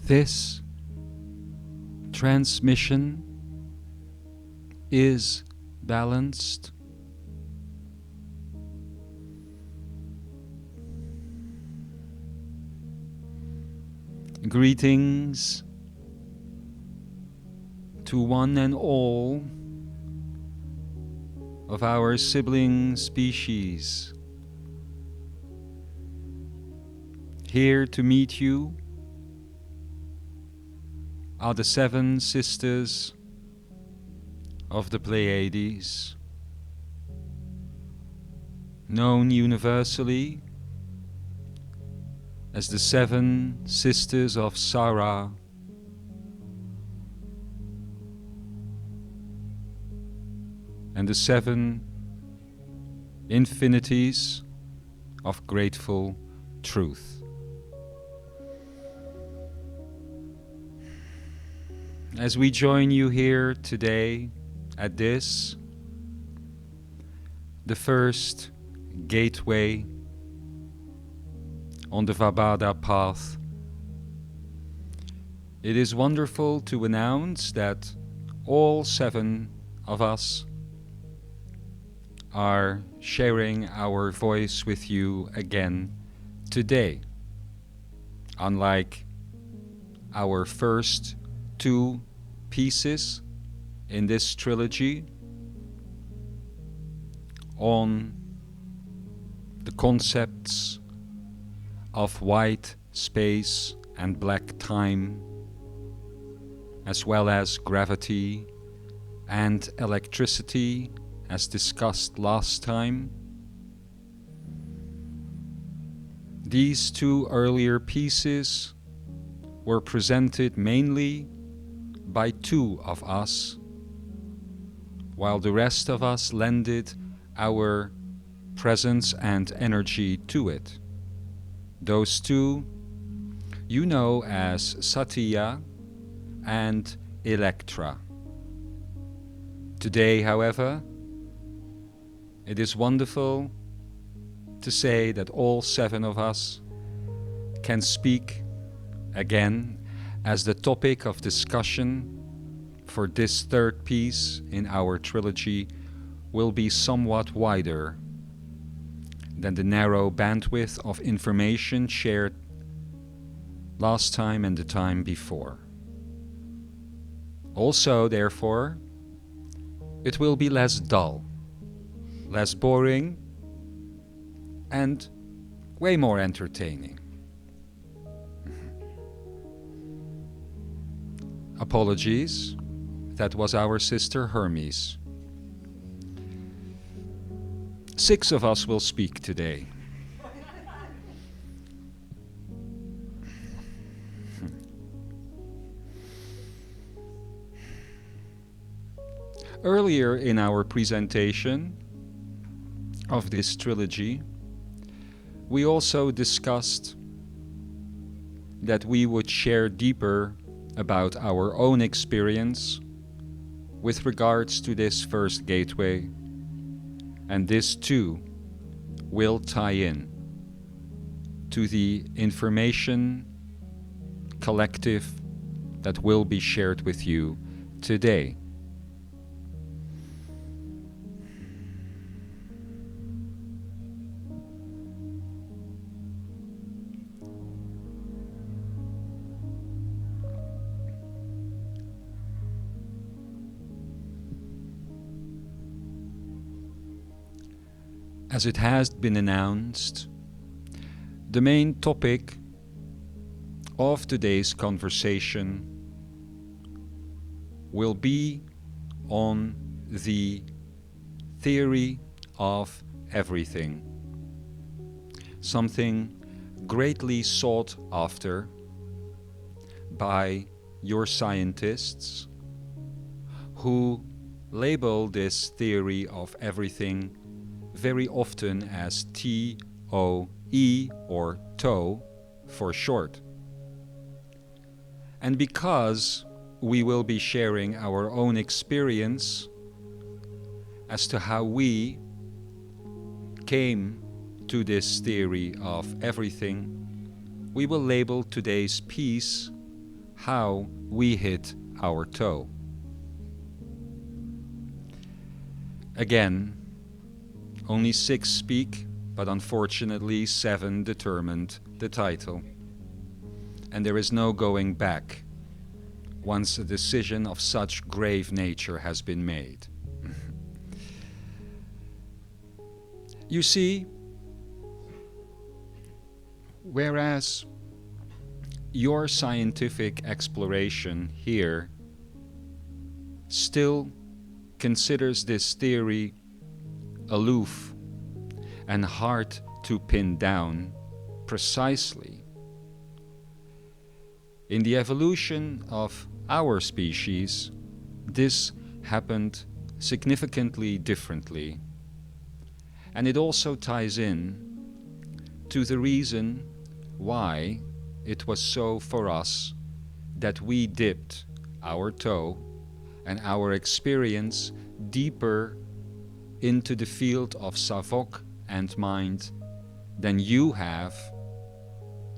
This transmission is balanced. Greetings to one and all of our sibling species. Here to meet you are the 7 sisters of the Pleiades, known universally as the 7 sisters of Sarah, and the 7 infinities of grateful truth. As we join you here today at this, the first gateway on the Vabada path, it is wonderful to announce that all 7 of us are sharing our voice with you again today. Unlike our first 2 pieces in this trilogy on the concepts of white space and black time, as well as gravity and electricity, as discussed last time. These 2 earlier pieces were presented mainly by 2 of us, while the rest of us lended our presence and energy to it. Those 2 you know as Satya and Electra. Today, however, it is wonderful to say that all 7 of us can speak again, as the topic of discussion for this 3rd piece in our trilogy will be somewhat wider than the narrow bandwidth of information shared last time and the time before. Also, therefore, it will be less dull, less boring, and way more entertaining. Apologies, that was our sister Hermes. 6 of us will speak today. Earlier in our presentation of this trilogy, we also discussed that we would share deeper about our own experience with regards to this first gateway, and this too will tie in to the information collective that will be shared with you today. As it has been announced, the main topic of today's conversation will be on the theory of everything, something greatly sought after by your scientists, who label this theory of everything very often as TOE, or TOE for short. And because we will be sharing our own experience as to how we came to this theory of everything, we will label today's piece how we hit our toe. Again, only 6 speak, but unfortunately 7 determined the title. And there is no going back once a decision of such grave nature has been made. You see, whereas your scientific exploration here still considers this theory aloof and hard to pin down precisely, in the evolution of our species, this happened significantly differently. And it also ties in to the reason why it was so for us that we dipped our toe and our experience deeper into the field of Savok and mind than you have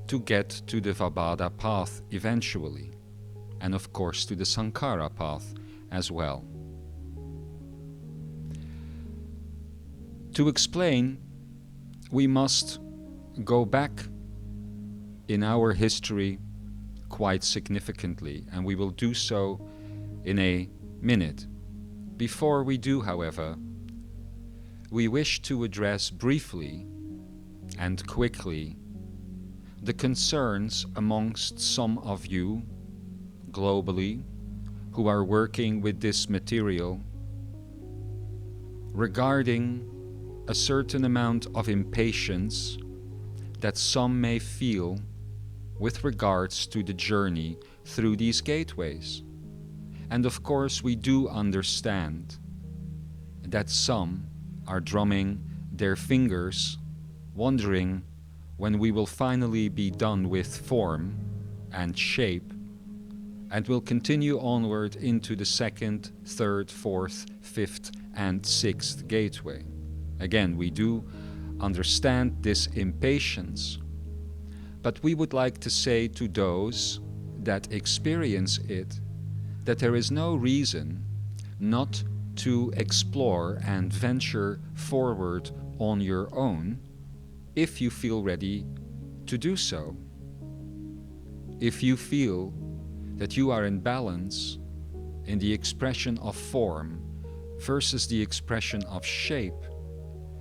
to get to the Vabhada path eventually, and of course to the Sankara path as well. To explain, we must go back in our history quite significantly, and we will do so in a minute. Before we do, however, we wish to address briefly and quickly the concerns amongst some of you globally who are working with this material regarding a certain amount of impatience that some may feel with regards to the journey through these gateways. And of course we do understand that some are drumming their fingers, wondering when we will finally be done with form and shape, and will continue onward into the 2nd, 3rd, 4th, 5th, and 6th gateway. Again, we do understand this impatience, but we would like to say to those that experience it that there is no reason not to explore and venture forward on your own if you feel ready to do so. If you feel that you are in balance in the expression of form versus the expression of shape,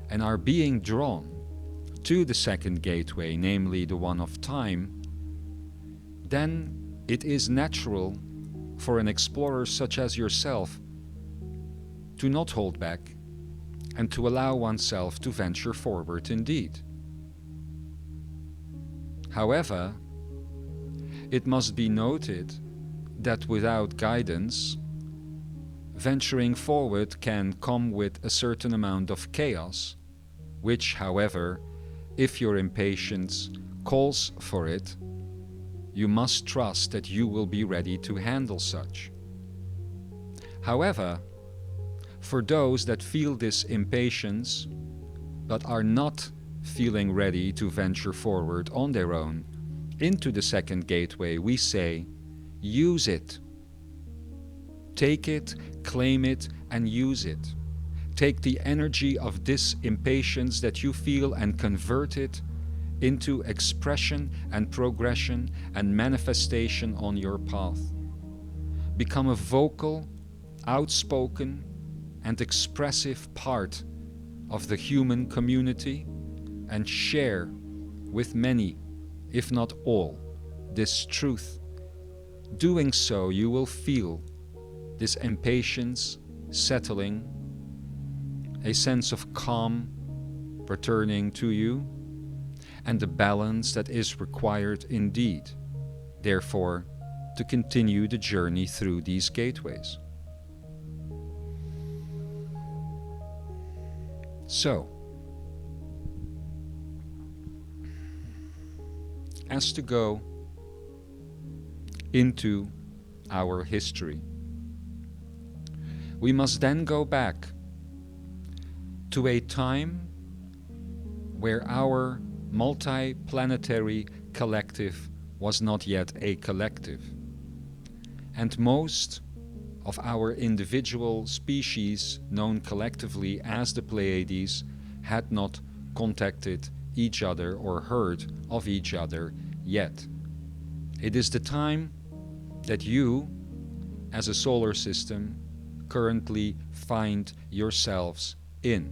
and are being drawn to the 2nd gateway, namely the one of time, then it is natural for an explorer such as yourself to not hold back and to allow oneself to venture forward indeed. However, it must be noted that without guidance, venturing forward can come with a certain amount of chaos, which, however, if your impatience calls for it, you must trust that you will be ready to handle such. However, for those that feel this impatience but are not feeling ready to venture forward on their own into the 2nd gateway, we say, use it. Take it, claim it, and use it. Take the energy of this impatience that you feel and convert it into expression and progression and manifestation on your path. Become a vocal, outspoken, and expressive part of the human community and share with many, if not all, this truth. Doing so, you will feel this impatience settling, a sense of calm returning to you, and the balance that is required indeed, therefore, to continue the journey through these gateways. So, as to go into our history, we must then go back to a time where our multi-planetary collective was not yet a collective. and most of our individual species, known collectively as the Pleiades, had not contacted each other or heard of each other yet. It is the time that you, as a solar system, currently find yourselves in.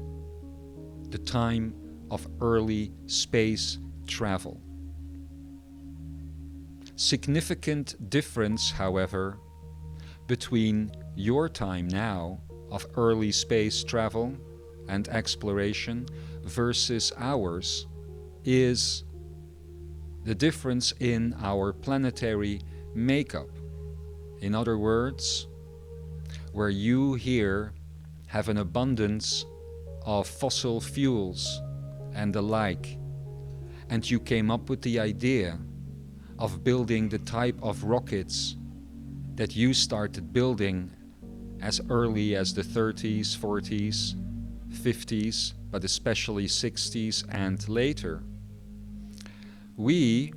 The time of early space travel. Significant difference, however, between your time now of early space travel and exploration versus ours is the difference in our planetary makeup. In other words, where you here have an abundance of fossil fuels and the like, and you came up with the idea of building the type of rockets that you started building as early as the 30s, 40s, 50s, but especially 60s and later. We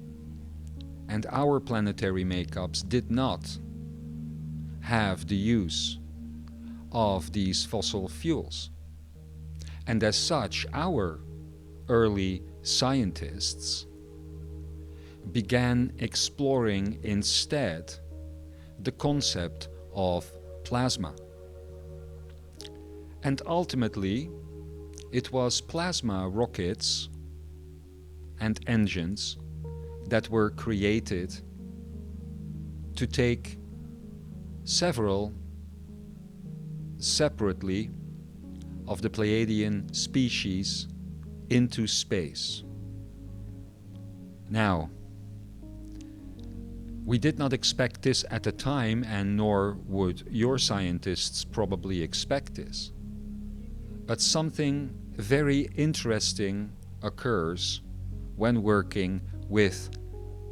and our planetary makeups did not have the use of these fossil fuels. And as such, our early scientists began exploring instead the concept of plasma. And ultimately, it was plasma rockets and engines that were created to take several separately of the Pleiadian species into space. Now, we did not expect this at the time, and nor would your scientists probably expect this. But something very interesting occurs when working with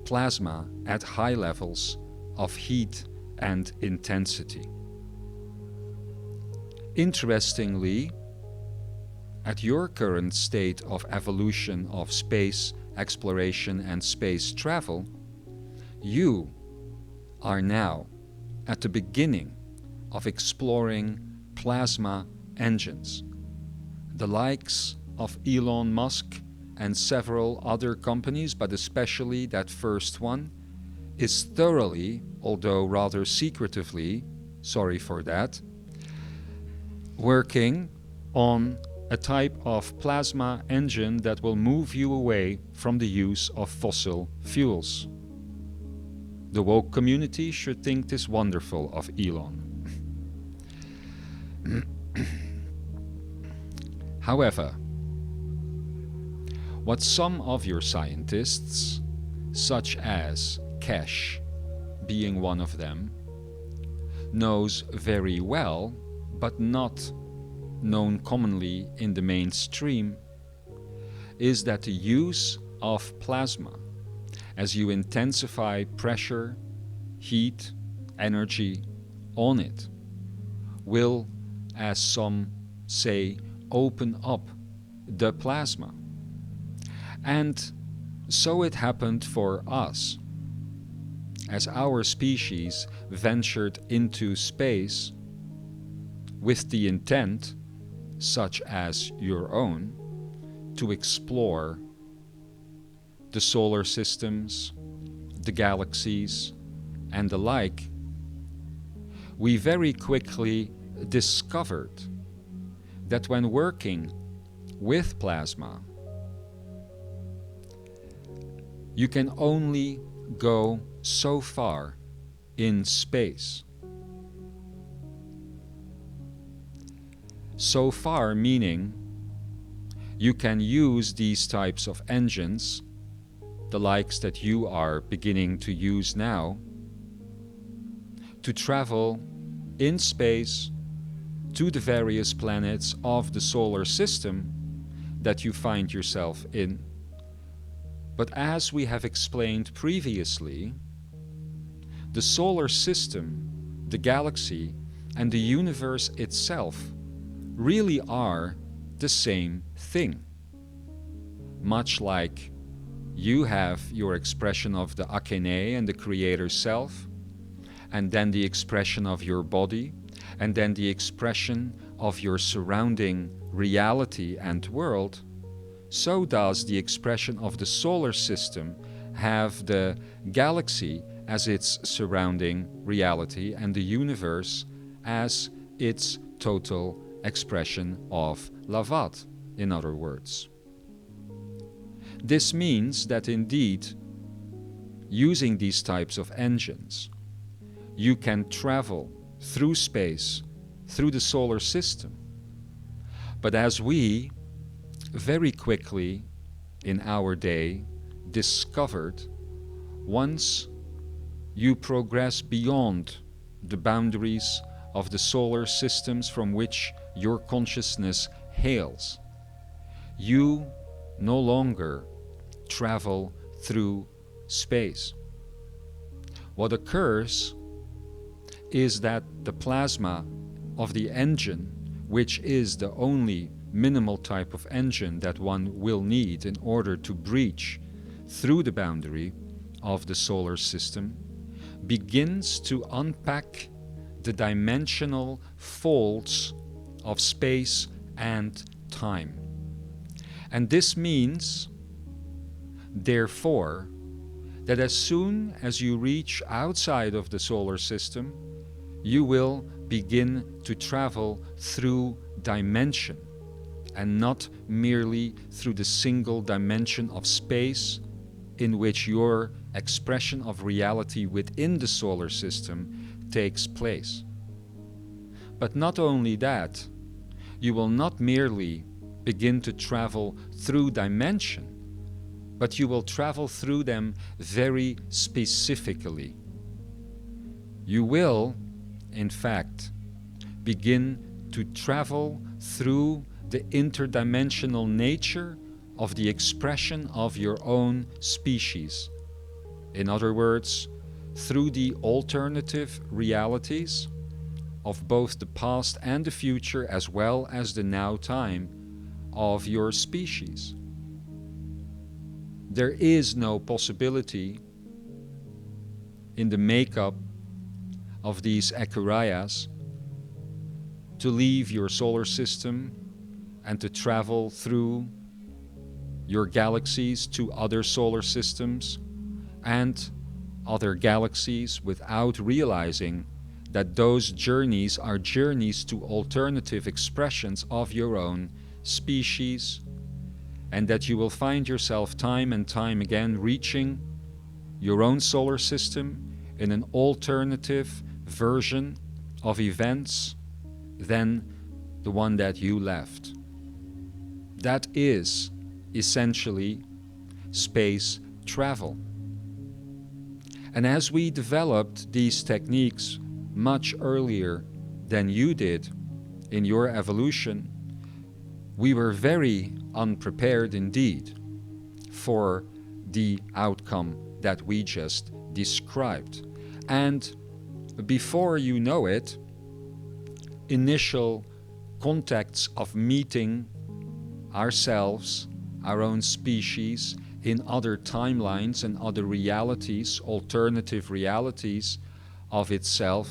plasma at high levels of heat and intensity. Interestingly, at your current state of evolution of space exploration and space travel, you are now at the beginning of exploring plasma engines. The likes of Elon Musk and several other companies, but especially that first one, is thoroughly, although rather secretively, sorry for that, working on a type of plasma engine that will move you away from the use of fossil fuels. The woke community should think this wonderful of Elon. However, what some of your scientists, such as Cash being one of them, knows very well, but not known commonly in the mainstream, is that the use of plasma, as you intensify pressure, heat, energy on it, will, as some say, open up the plasma. And so it happened for us. As our species ventured into space with the intent, such as your own, to explore the solar systems, the galaxies, and the like, we very quickly discovered that when working with plasma, you can only go so far in space. So far meaning you can use these types of engines, the likes that you are beginning to use now, to travel in space to the various planets of the solar system that you find yourself in. But as we have explained previously, the solar system, the galaxy, and the universe itself really are the same thing. Much like you have your expression of the Akene and the Creator Self, and then the expression of your body, and then the expression of your surrounding reality and world, so does the expression of the solar system have the galaxy as its surrounding reality and the universe as its total expression of Lavat, in other words. This means that indeed, using these types of engines, you can travel through space, through the solar system. But as we very quickly in our day discovered, once you progress beyond the boundaries of the solar systems from which your consciousness hails, you no longer travel through space. What occurs is that the plasma of the engine, which is the only minimal type of engine that one will need in order to breach through the boundary of the solar system, begins to unpack the dimensional folds of space and time. And this means, therefore, that as soon as you reach outside of the solar system, you will begin to travel through dimension, and not merely through the single dimension of space in which your expression of reality within the solar system takes place. But not only that, you will not merely begin to travel through dimension, but you will travel through them very specifically. You will, in fact, begin to travel through the interdimensional nature of the expression of your own species. In other words, through the alternative realities of both the past and the future, as well as the now time of your species. There is no possibility in the makeup of these Echuraias to leave your solar system and to travel through your galaxies to other solar systems and other galaxies without realizing that those journeys are journeys to alternative expressions of your own species, and that you will find yourself time and time again reaching your own solar system in an alternative version of events than the one that you left. That is essentially space travel. And as we developed these techniques much earlier than you did in your evolution, we were very unprepared indeed for the outcome that we just described. And before you know it, initial contacts of meeting ourselves, our own species, in other timelines and other realities, alternative realities of itself,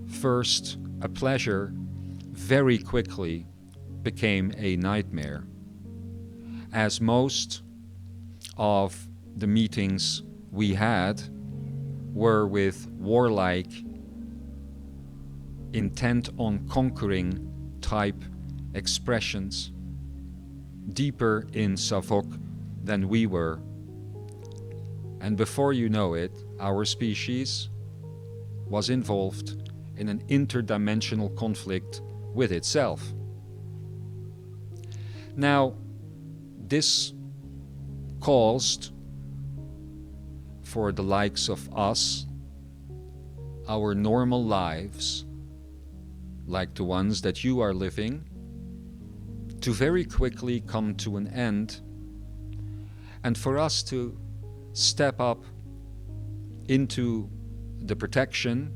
first a pleasure, very quickly became a nightmare, as most of the meetings we had were with warlike, intent on conquering type expressions, deeper in Savok than we were. And before you know it, our species was involved in an interdimensional conflict with itself. Now, this caused for the likes of us, our normal lives, like the ones that you are living, to very quickly come to an end, and for us to step up into the protection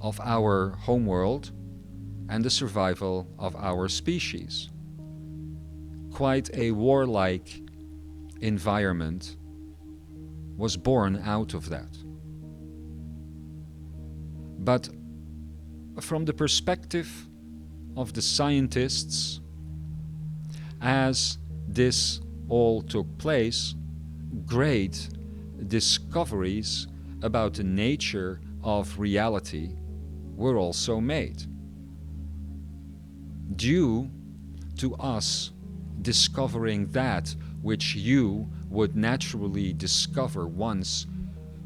of our homeworld and the survival of our species. Quite a warlike environment was born out of that. But from the perspective of the scientists, as this all took place, great discoveries about the nature of reality were also made. Due to us discovering that which you would naturally discover once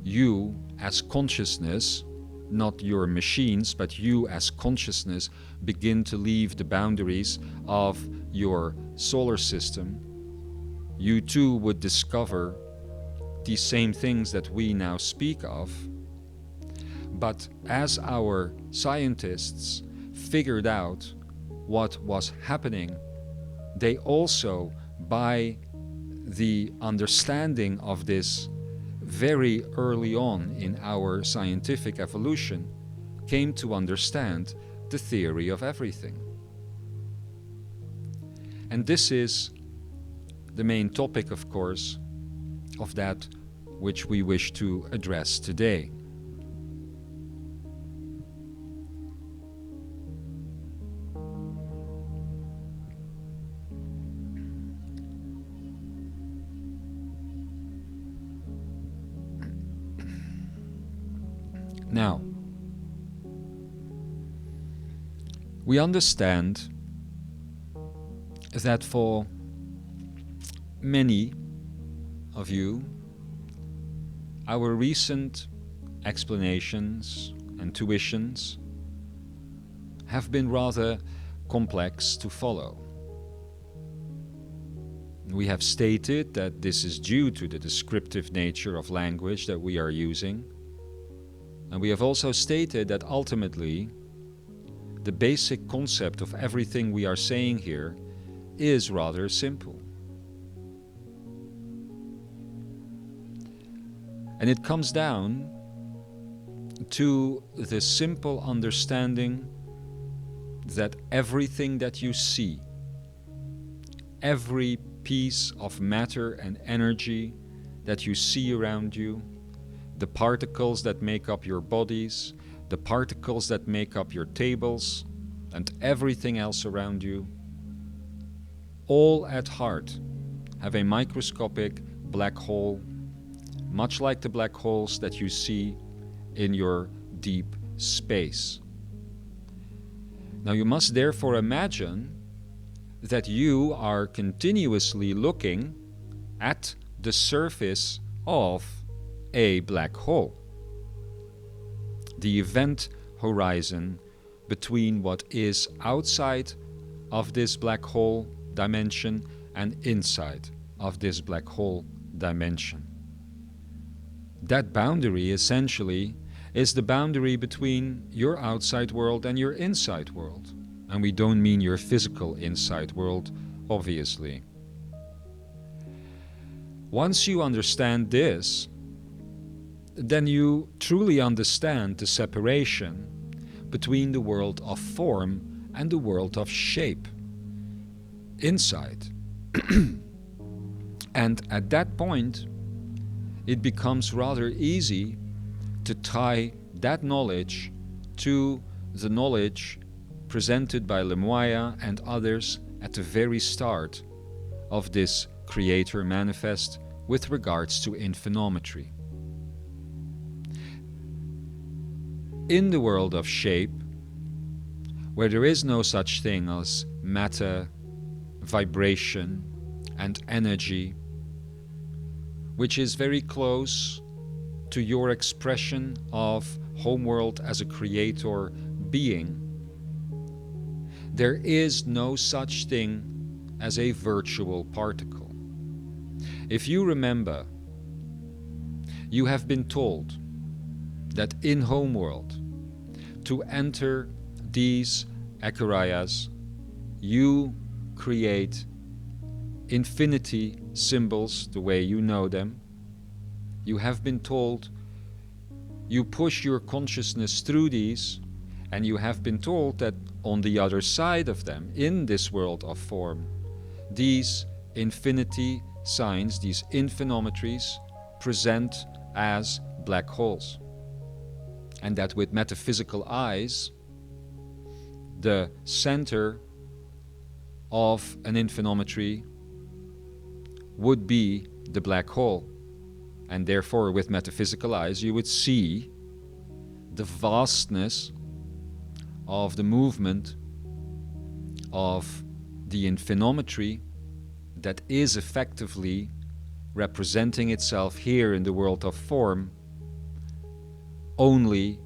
you as consciousness, not your machines, but you as consciousness, begin to leave the boundaries of your solar system, you too would discover these same things that we now speak of. But as our scientists figured out what was happening, they also, by the understanding of this very early on in our scientific evolution, came to understand the theory of everything. And this is the main topic, of course, of that which we wish to address today. Now, we understand that for many of you, our recent explanations and tuitions have been rather complex to follow. We have stated that this is due to the descriptive nature of language that we are using. And we have also stated that ultimately, the basic concept of everything we are saying here is rather simple. And it comes down to the simple understanding that everything that you see, every piece of matter and energy that you see around you, the particles that make up your bodies, the particles that make up your tables, and everything else around you, all at heart have a microscopic black hole, much like the black holes that you see in your deep space. Now you must therefore imagine that you are continuously looking at the surface of a black hole. The event horizon between what is outside of this black hole dimension and inside of this black hole dimension. That boundary essentially is the boundary between your outside world and your inside world. And we don't mean your physical inside world, obviously. Once you understand this, then you truly understand the separation between the world of form and the world of shape inside. And at that point, it becomes rather easy to tie that knowledge to the knowledge presented by Imzaia and others at the very start of this Creator Manifest with regards to infinometry. In the world of shape, where there is no such thing as matter, vibration, and energy, which is very close to your expression of homeworld as a creator being, there is no such thing as a virtual particle. If you remember, you have been told that in homeworld, to enter these Echarias, you create infinity symbols the way you know them. You have been told you push your consciousness through these, and you have been told that on the other side of them, in this world of form, these infinity signs, these infinometries, present as black holes. and that with metaphysical eyes, the center of an infinometry would be the black hole. And therefore, with metaphysical eyes, you would see the vastness of the movement of the infinometry that is effectively representing itself here in the world of form only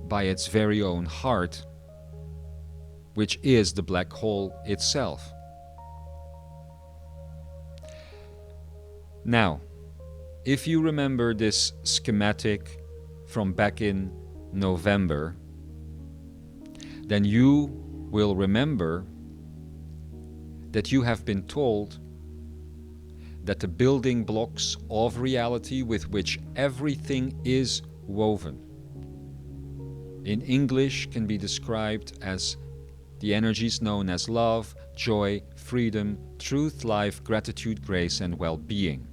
by its very own heart, which is the black hole itself. Now, if you remember this schematic from back in November, then you will remember that you have been told that the building blocks of reality with which everything is woven in English can be described as the energies known as love, joy, freedom, truth, life, gratitude, grace, and well-being.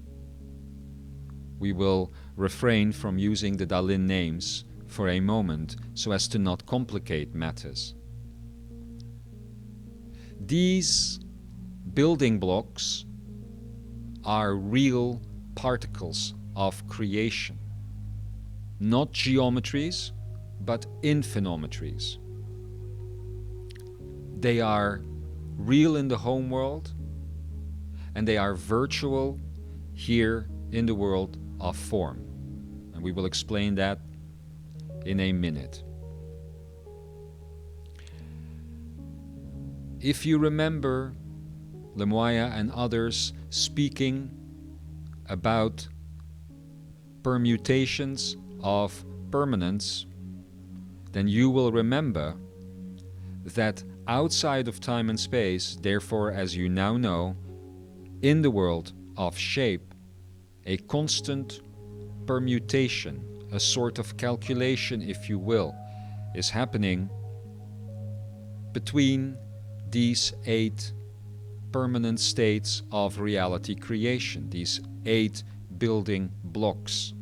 We will refrain from using the Dalin names for a moment so as to not complicate matters. These building blocks are real particles of creation, not geometries, but infinometries. They are real in the home world, and they are virtual here in the world of form. And we will explain that in a minute. If you remember Imzaia and others speaking about permutations of permanence, then you will remember that outside of time and space, therefore, as you now know, in the world of shape, a constant permutation, a sort of calculation, if you will, is happening between these 8 permanent states of reality creation, these 8 building blocks,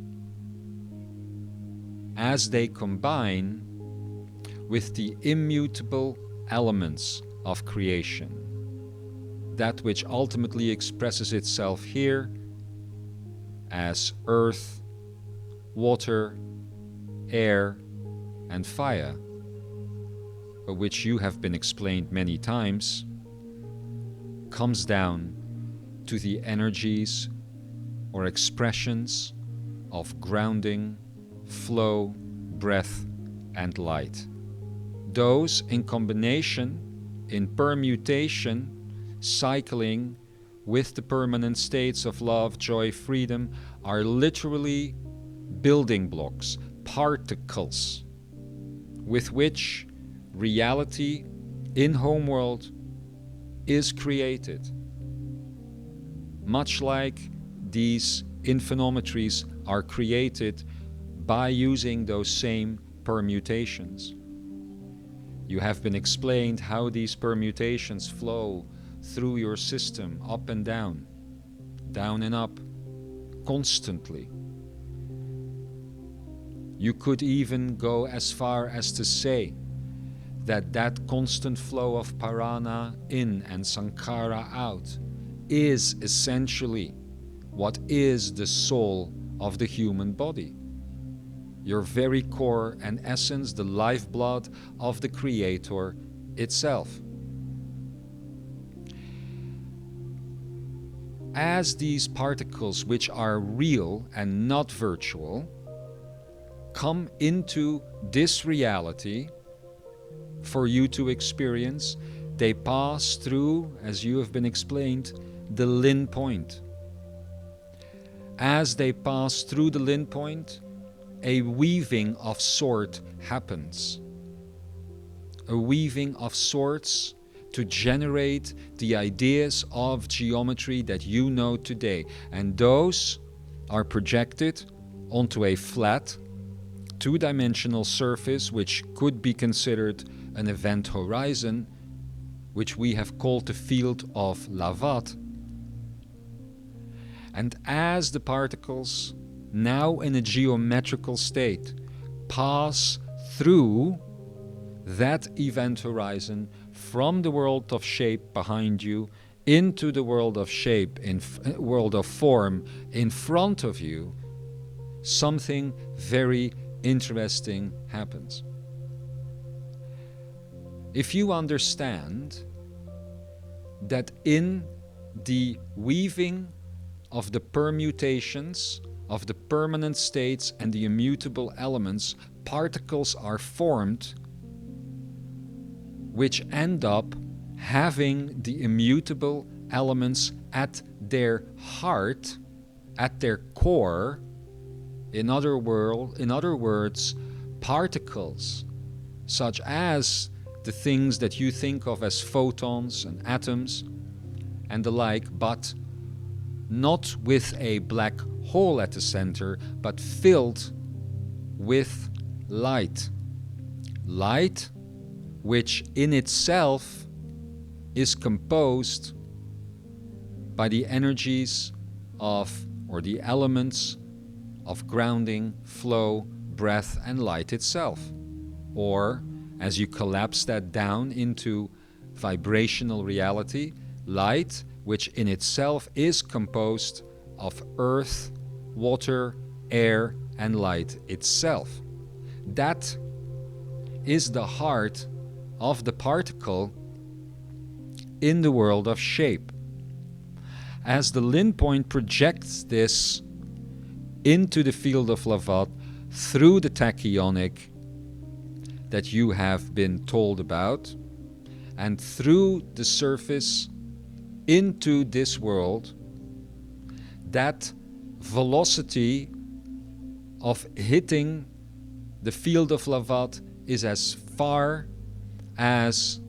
as they combine with the immutable elements of creation, that which ultimately expresses itself here as earth, water, air, and fire, but which you have been explained many times, comes down to the energies or expressions of grounding, flow, breath, and light. Those in combination, in permutation, cycling with the permanent states of love, joy, freedom, are literally building blocks, particles, with which reality in homeworld is created. Much like these infinometries are created by using those same permutations. You have been explained how these permutations flow through your system, up and down and up, constantly. You could even go as far as to say that that constant flow of parana in and sankhara out is essentially what is the soul of the human body. Your very core and essence, the lifeblood of the Creator itself. As these particles, which are real and not virtual, come into this reality for you to experience, they pass through, as you have been explained, the Lin point. As they pass through the Lin point, a weaving of sort happens. A weaving of sorts to generate the ideas of geometry that you know today. And those are projected onto a flat, two-dimensional surface, which could be considered an event horizon, which we have called the field of Lavat. And as the particles, now in a geometrical state, pass through that event horizon from the world of shape behind you into the world of shape, world of form in front of you, something very interesting happens. If you understand that in the weaving of the permutations of the permanent states and the immutable elements, particles are formed which end up having the immutable elements at their heart, at their core. In other words, particles such as the things that you think of as photons and atoms and the like, but not with a black hole at the center, but filled with light. Light which in itself is composed by the energies of, or the elements of grounding, flow, breath, and light itself. Or, as you collapse that down into vibrational reality, light, which in itself is composed of earth, water, air, and light itself. That is the heart of the particle in the world of shape. As the Lin point projects this into the field of Lavat through the tachyonic that you have been told about, and through the surface into this world, that velocity of hitting the field of Lavat is as far as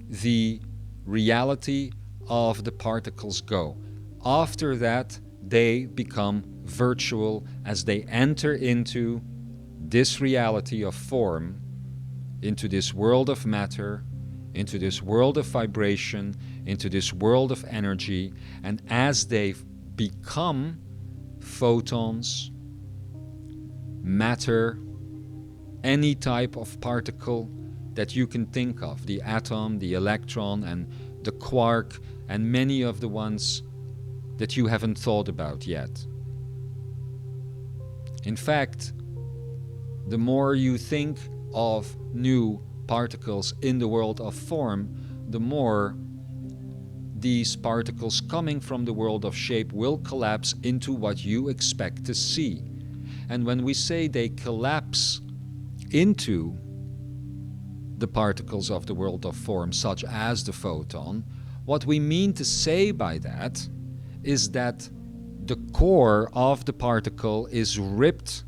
the reality of the particles go. After that, they become virtual as they enter into this reality of form, into this world of matter, into this world of vibration, into this world of energy, and as they become photons, matter, any type of particle that you can think of, the atom, the electron, and the quark, and many of the ones that you haven't thought about yet. In fact, the more you think of new particles in the world of form, the more these particles coming from the world of shape will collapse into what you expect to see. And when we say they collapse into the particles of the world of form, such as the photon, what we mean to say by that is that the core of the particle is ripped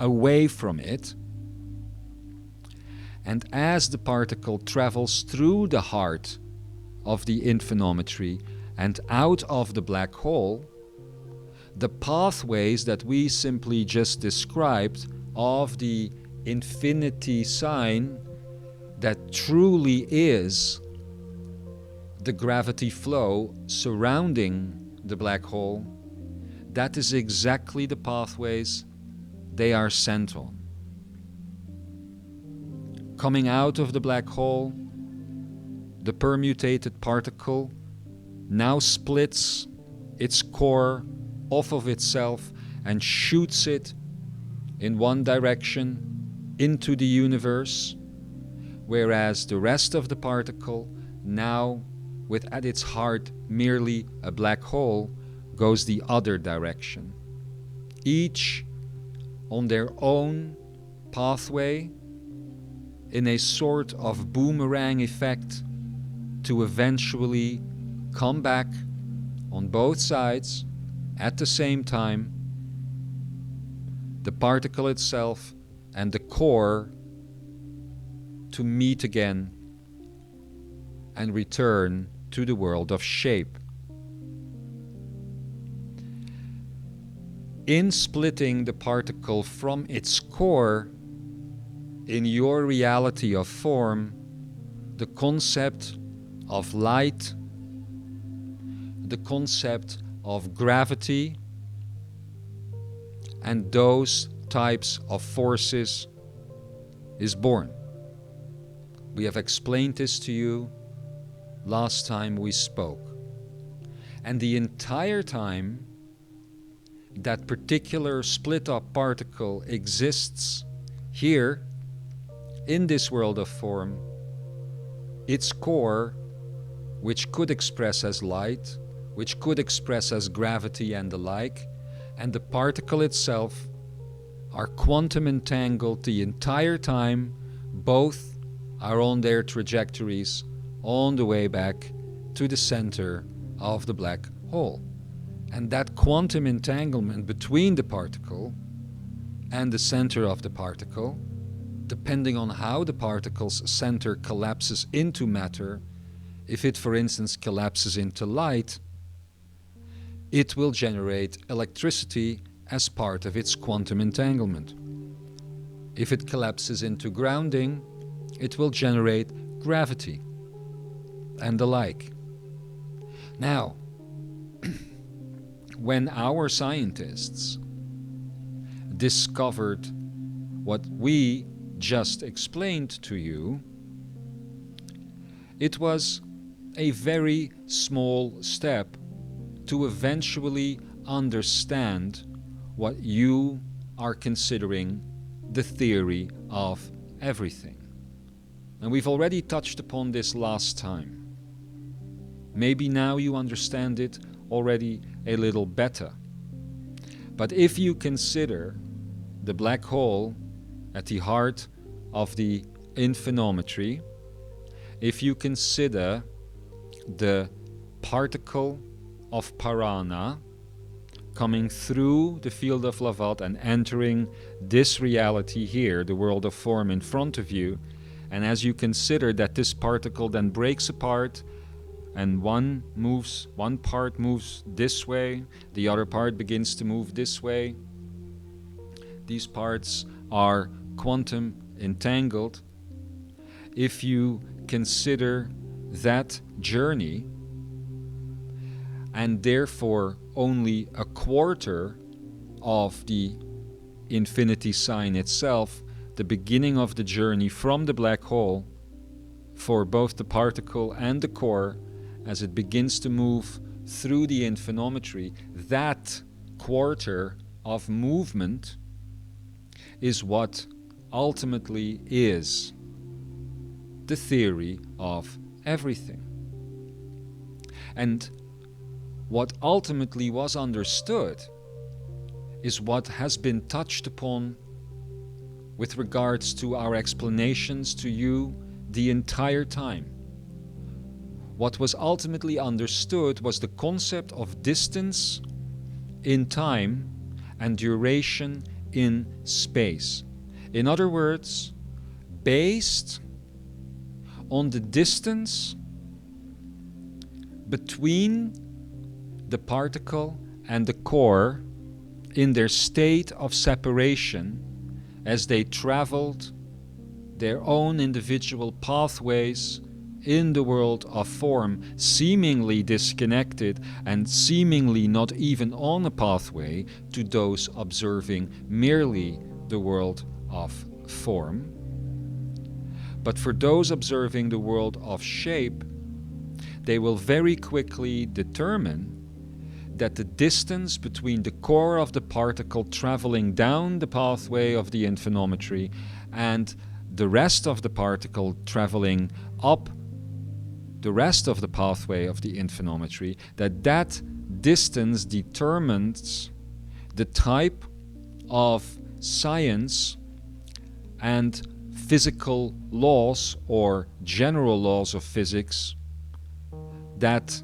away from it, and as the particle travels through the heart of the infinitometry and out of the black hole, the pathways that we simply just described of the infinity sign that truly is the gravity flow surrounding the black hole, that is exactly the pathways they are sent on. Coming out of the black hole, the permutated particle now splits its core off of itself and shoots it in one direction into the universe, whereas the rest of the particle, now with at its heart merely a black hole, goes the other direction. Each on their own pathway, in a sort of boomerang effect, to eventually come back on both sides at the same time, the particle itself and the core to meet again and return to the world of shape. In splitting the particle from its core, in your reality of form, the concept of light, the concept of gravity, and those types of forces is born. We have explained this to you last time we spoke. And the entire time that particular split up particle exists here in this world of form, its core, which could express as light, which could express as gravity and the like, and the particle itself are quantum entangled the entire time. Both are on their trajectories on the way back to the center of the black hole. And that quantum entanglement between the particle and the center of the particle, depending on how the particle's center collapses into matter, if it, for instance, collapses into light, it will generate electricity as part of its quantum entanglement. If it collapses into grounding, it will generate gravity and the like. Now, when our scientists discovered what we just explained to you, it was a very small step to eventually understand what you are considering the theory of everything. And we've already touched upon this last time. Maybe now you understand it already a little better. But if you consider the black hole at the heart of the infinitometry, if you consider the particle of Parana coming through the field of Lavat and entering this reality here, the world of form in front of you, and as you consider that this particle then breaks apart and one part moves this way, the other part begins to move this way, these parts are quantum entangled. If you consider that journey, and therefore only a quarter of the infinity sign itself, the beginning of the journey from the black hole for both the particle and the core, as it begins to move through the infinitometry, that quarter of movement is what ultimately is the theory of everything. And what ultimately was understood is what has been touched upon with regards to our explanations to you the entire time. What was ultimately understood was the concept of distance in time and duration in space. In other words, based on the distance between the particle and the core in their state of separation as they traveled their own individual pathways in the world of form, seemingly disconnected and seemingly not even on a pathway to those observing merely the world of form. But for those observing the world of shape, they will very quickly determine that the distance between the core of the particle traveling down the pathway of the infinitometry and the rest of the particle traveling up the rest of the pathway of the infinitometry, that distance determines the type of science and physical laws or general laws of physics that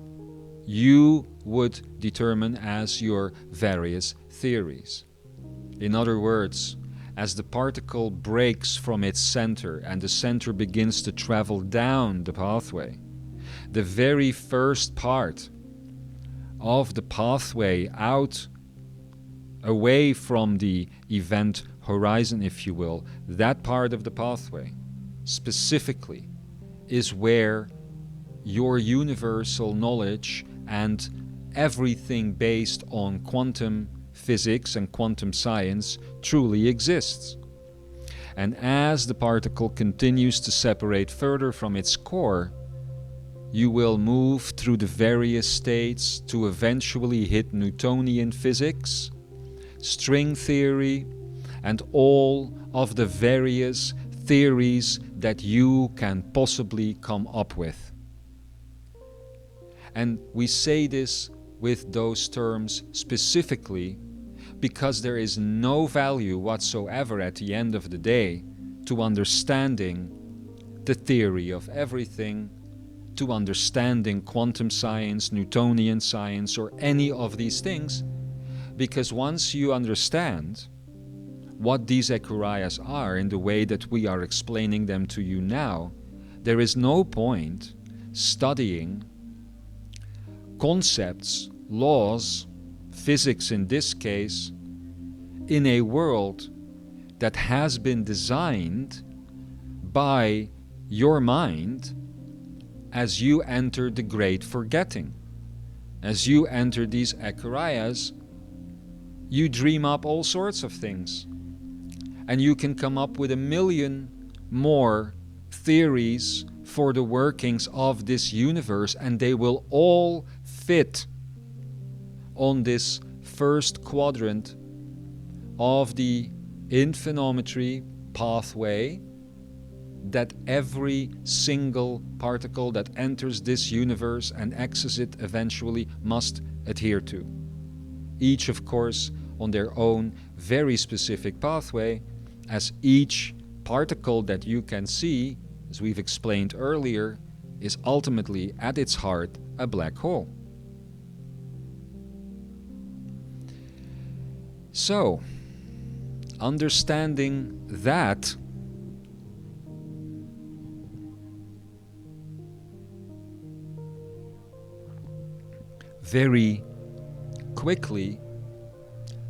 you would determine as your various theories. In other words, as the particle breaks from its center and the center begins to travel down the pathway, the very first part of the pathway out away from the event horizon, if you will, that part of the pathway specifically is where your universal knowledge and everything based on quantum physics and quantum science truly exists. And as the particle continues to separate further from its core, you will move through the various states to eventually hit Newtonian physics, string theory, and all of the various theories that you can possibly come up with. And we say this with those terms specifically because there is no value whatsoever at the end of the day to understanding the theory of everything, to understanding quantum science, Newtonian science, or any of these things, because once you understand what these echuraias are in the way that we are explaining them to you now, there is no point studying concepts, laws, physics in this case, in a world that has been designed by your mind as you enter the great forgetting. As you enter these echuraias, you dream up all sorts of things. And you can come up with 1,000,000 more theories for the workings of this universe, and they will all fit on this first quadrant of the infinitometry pathway that every single particle that enters this universe and exits it eventually must adhere to. Each, of course, on their own very specific pathway, as each particle that you can see, as we've explained earlier, is ultimately at its heart a black hole. So, understanding that, very quickly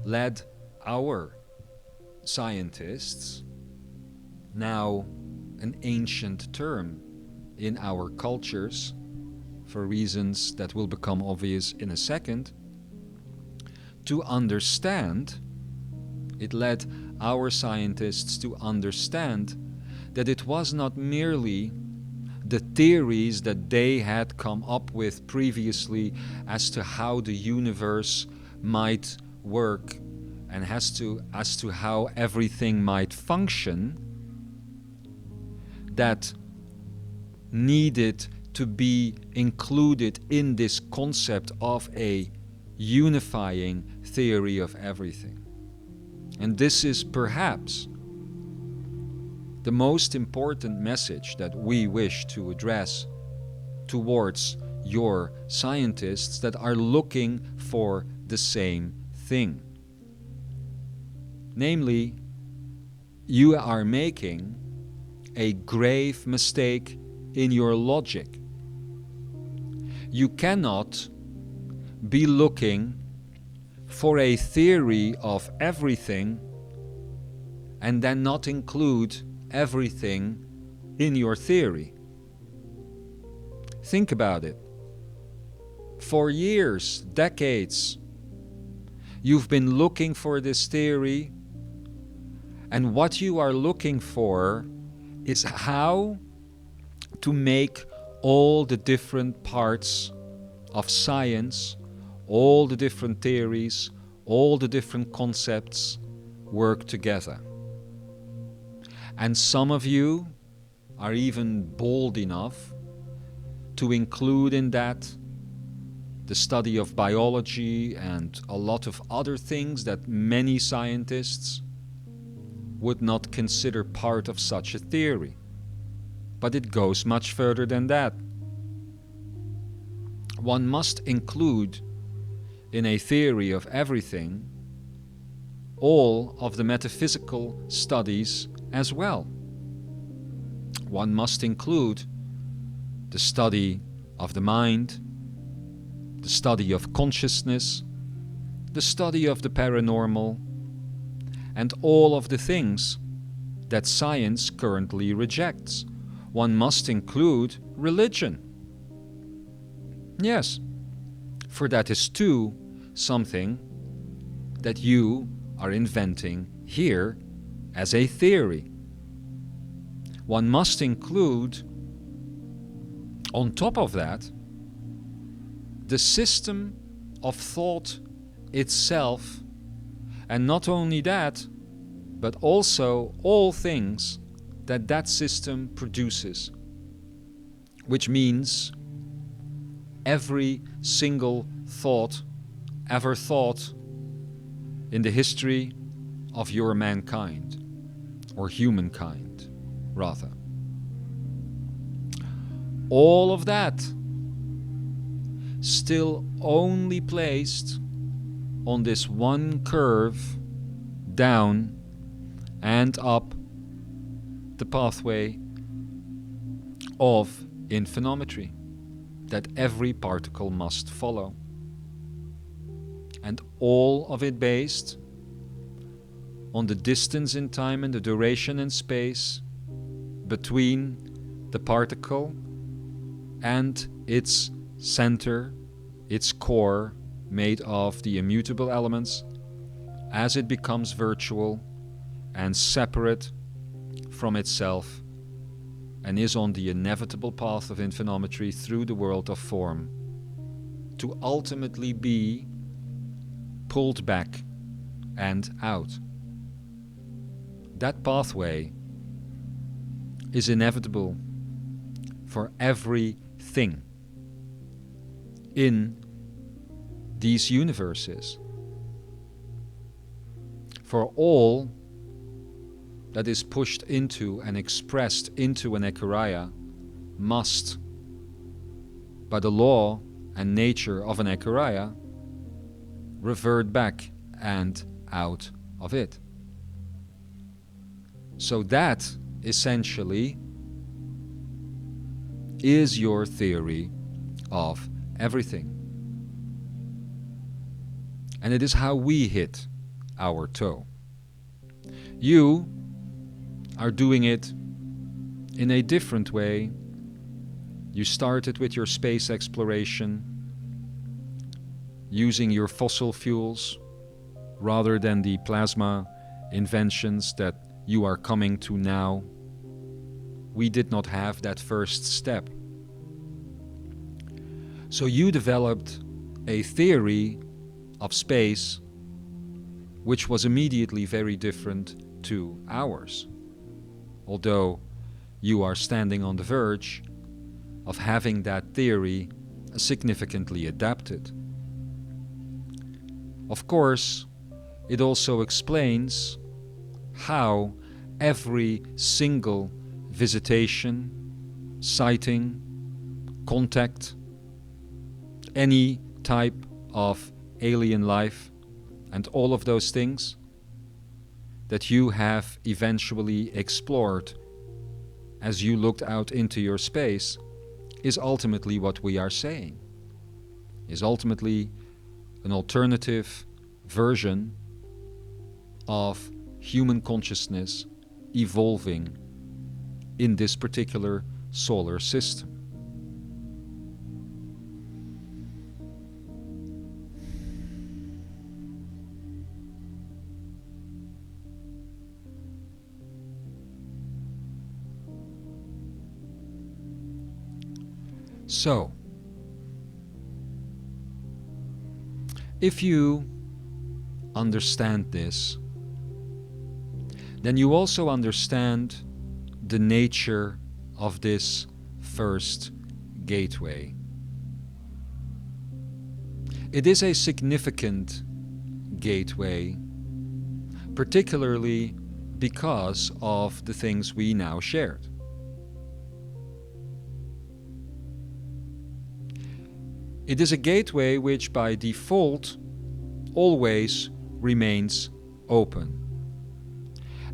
led our scientists, now an ancient term in our cultures for reasons that will become obvious in a second, to understand, it led our scientists to understand that it was not merely the theories that they had come up with previously as to how the universe might work and as to how everything might function that needed to be included in this concept of a unifying theory of everything. And this is perhaps the most important message that we wish to address towards your scientists that are looking for the same thing. Namely, you are making a grave mistake in your logic. You cannot be looking for a theory of everything and then not include everything in your theory. Think about it. For years, decades, you've been looking for this theory, and what you are looking for is how to make all the different parts of science, all the different theories, all the different concepts work together. And some of you are even bold enough to include in that the study of biology and a lot of other things that many scientists would not consider part of such a theory. But it goes much further than that. One must include in a theory of everything all of the metaphysical studies as well. One must include the study of the mind, the study of consciousness, the study of the paranormal, and all of the things that science currently rejects. One must include religion. Yes, for that is too something that you are inventing here as a theory. One must include, on top of that, the system of thought itself, and not only that, but also all things that that system produces, which means every single thought ever thought in the history of your mankind, or humankind, rather. All of that still only placed on this one curve down and up the pathway of infinometry that every particle must follow. And all of it based on the distance in time and the duration in space between the particle and its center, its core, made of the immutable elements, as it becomes virtual and separate from itself and is on the inevitable path of infinometry through the world of form, to ultimately be pulled back and out. That pathway is inevitable for everything in these universes. For all that is pushed into and expressed into an Echariah must, by the law and nature of an Echariah, revert back and out of it. So that essentially is your theory of everything. And it is how we hit our toe. You are doing it in a different way. You started with your space exploration, using your fossil fuels rather than the plasma inventions that you are coming to now. We did not have that first step. So you developed a theory of space which was immediately very different to ours, although you are standing on the verge of having that theory significantly adapted. Of course, it also explains how every single visitation, sighting, contact, any type of alien life, and all of those things that you have eventually explored as you looked out into your space is ultimately what we are saying, is ultimately an alternative version of human consciousness evolving in this particular solar system. So, if you understand this, then you also understand the nature of this first gateway. It is a significant gateway, particularly because of the things we now shared. It is a gateway which by default always remains open.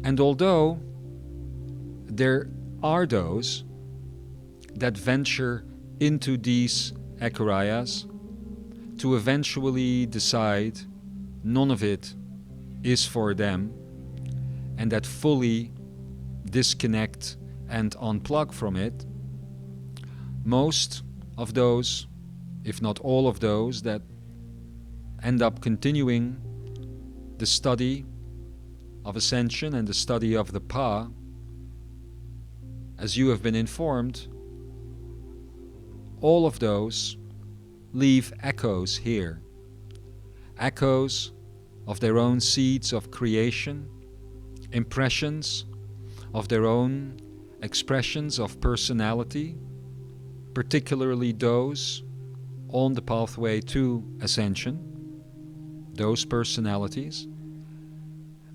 And although there are those that venture into these Echariahs to eventually decide none of it is for them, and that fully disconnect and unplug from it, most of those, if not all of those, that end up continuing the study of ascension and the study of the Pa, as you have been informed, all of those leave echoes here. Echoes of their own seeds of creation, impressions of their own expressions of personality, particularly those on the pathway to ascension, those personalities,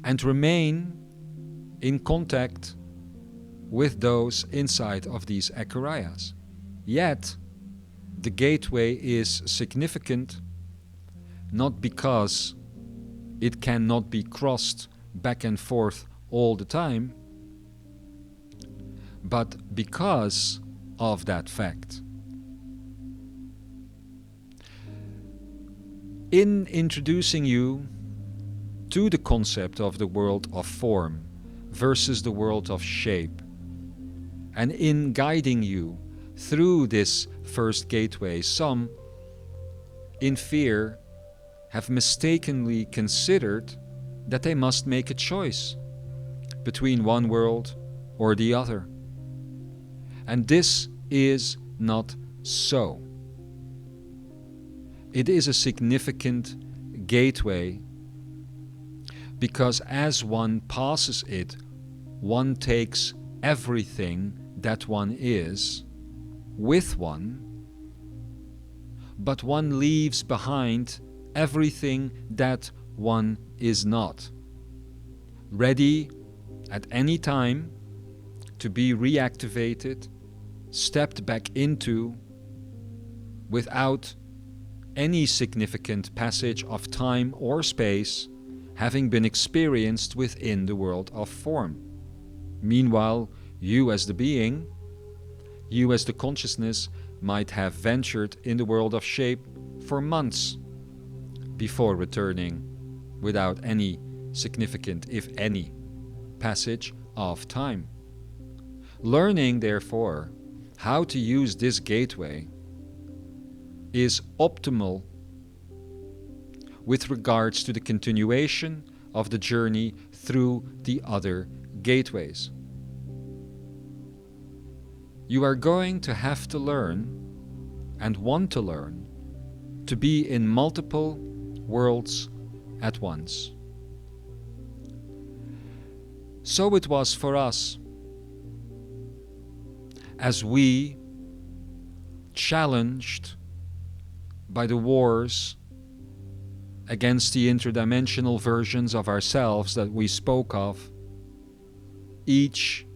and remain in contact with those inside of these echarias. Yet, the gateway is significant not because it cannot be crossed back and forth all the time, but because of that fact. In introducing you to the concept of the world of form versus the world of shape, and in guiding you through this first gateway, some, in fear, have mistakenly considered that they must make a choice between one world or the other. And this is not so. It is a significant gateway because as one passes it, one takes everything that one is with one, but one leaves behind everything that one is not, ready at any time to be reactivated, stepped back into, without any significant passage of time or space having been experienced within the world of form. Meanwhile, you as the being, you as the consciousness, might have ventured in the world of shape for months before returning without any significant, if any, passage of time. Learning, therefore, how to use this gateway is optimal with regards to the continuation of the journey through the other gateways. You are going to have to learn, and want to learn, to be in multiple worlds at once. So it was for us, as we, challenged by the wars against the interdimensional versions of ourselves that we spoke of, each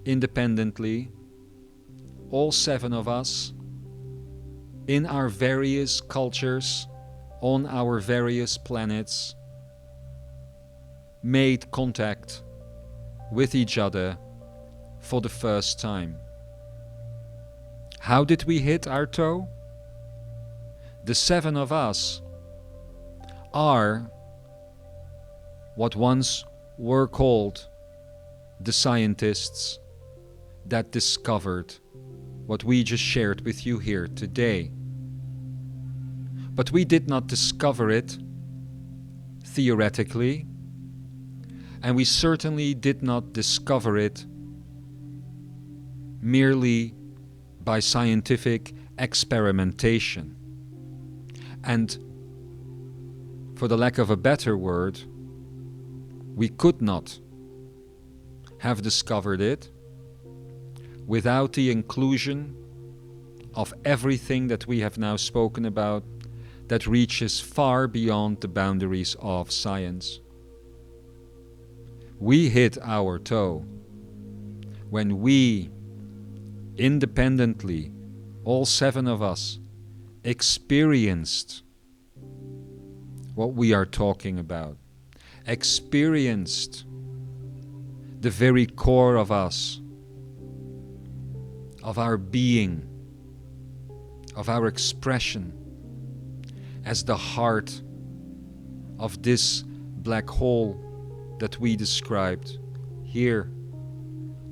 independently, all 7 of us, in our various cultures, on our various planets, made contact with each other for the first time. How did we hit our toe? The 7 of us are what once were called the scientists that discovered what we just shared with you here today. But we did not discover it theoretically, and we certainly did not discover it merely by scientific experimentation. And for the lack of a better word, we could not have discovered it without the inclusion of everything that we have now spoken about that reaches far beyond the boundaries of science. We hit our toe when we, independently, all 7 of us, experienced what we are talking about, experienced the very core of us, of our being, of our expression, as the heart of this black hole that we described, here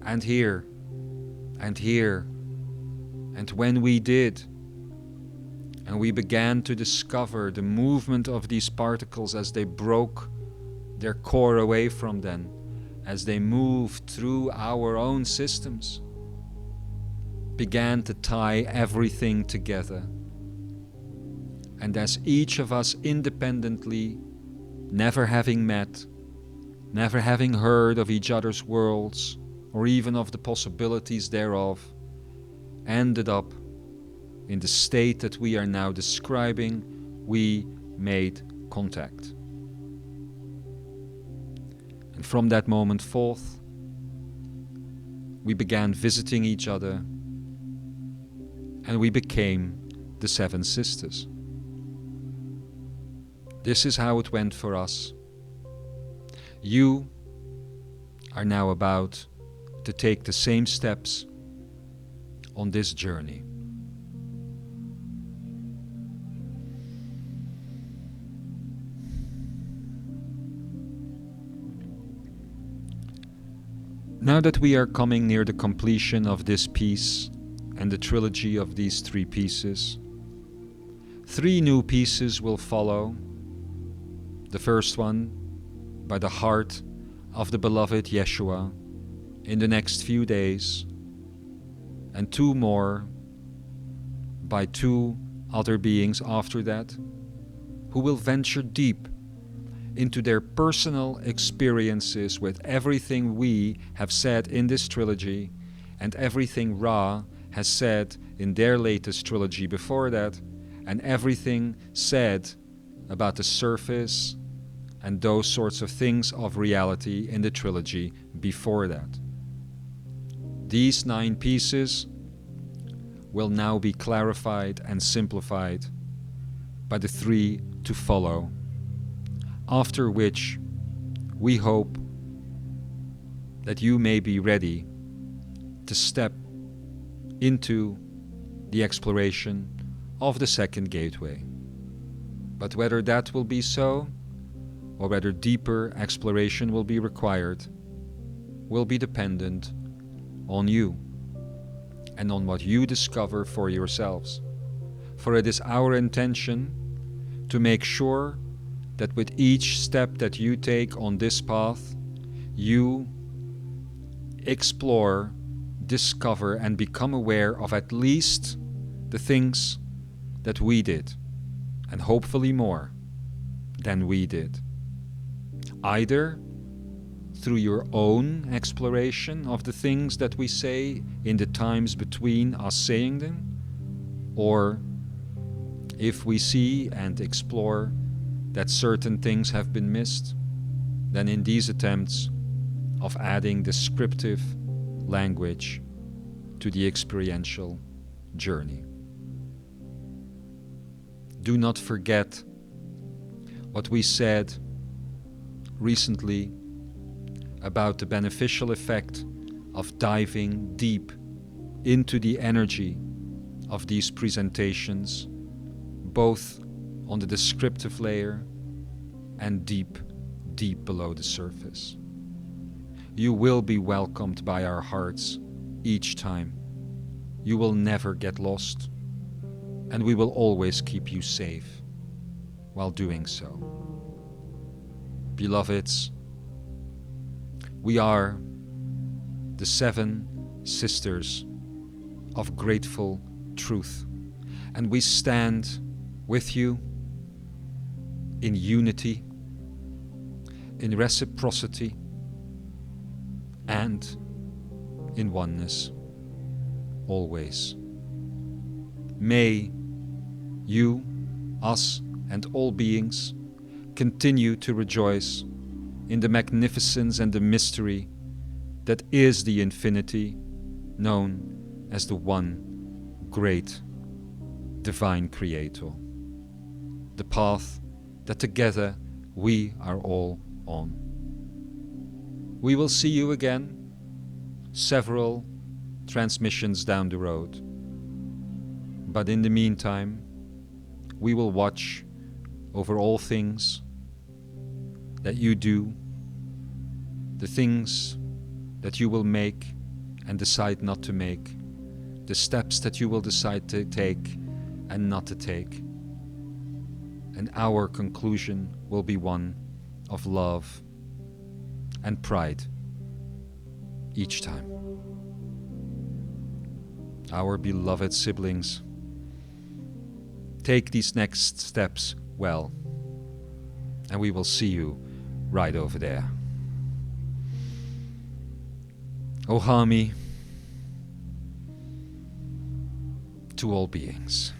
and here and here. And when we did, and we began to discover the movement of these particles as they broke their core away from them as they moved through our own systems, began to tie everything together. And as each of us independently, never having met, never having heard of each other's worlds, or even of the possibilities thereof, ended up in the state that we are now describing, we made contact. And from that moment forth, we began visiting each other, and we became the Seven Sisters. This is how it went for us. You are now about to take the same steps on this journey. Now that we are coming near the completion of this piece and the trilogy of these 3 pieces, 3 new pieces will follow. The first one by the heart of the beloved Yeshua in the next few days, and 2 more by 2 other beings after that, who will venture deep into their personal experiences with everything we have said in this trilogy and everything Ra has said in their latest trilogy before that, and everything said about the surface and those sorts of things of reality in the trilogy before that. These 9 pieces will now be clarified and simplified by the 3 to follow, after which we hope that you may be ready to step into the exploration of the second gateway. But whether that will be so, or whether deeper exploration will be required, will be dependent on you and on what you discover for yourselves. For it is our intention to make sure that with each step that you take on this path, you explore, discover, and become aware of at least the things that we did, and hopefully more than we did. Either through your own exploration of the things that we say in the times between us saying them, or if we see and explore that certain things have been missed, then in these attempts of adding descriptive language to the experiential journey. Do not forget what we said recently about the beneficial effect of diving deep into the energy of these presentations, both on the descriptive layer and deep, deep below the surface. You will be welcomed by our hearts each time. You will never get lost, and we will always keep you safe while doing so. Beloveds, we are the 7 sisters of grateful truth, and we stand with you in unity, in reciprocity, and in oneness, always. May you, us, and all beings continue to rejoice in the magnificence and the mystery that is the infinity, known as the one great divine Creator, the path that together we are all on. We will see you again several transmissions down the road, but in the meantime we will watch over all things that you do, the things that you will make and decide not to make, the steps that you will decide to take and not to take. And our conclusion will be one of love and pride each time. Our beloved siblings, take these next steps well, and we will see you right over there. Ohami to all beings.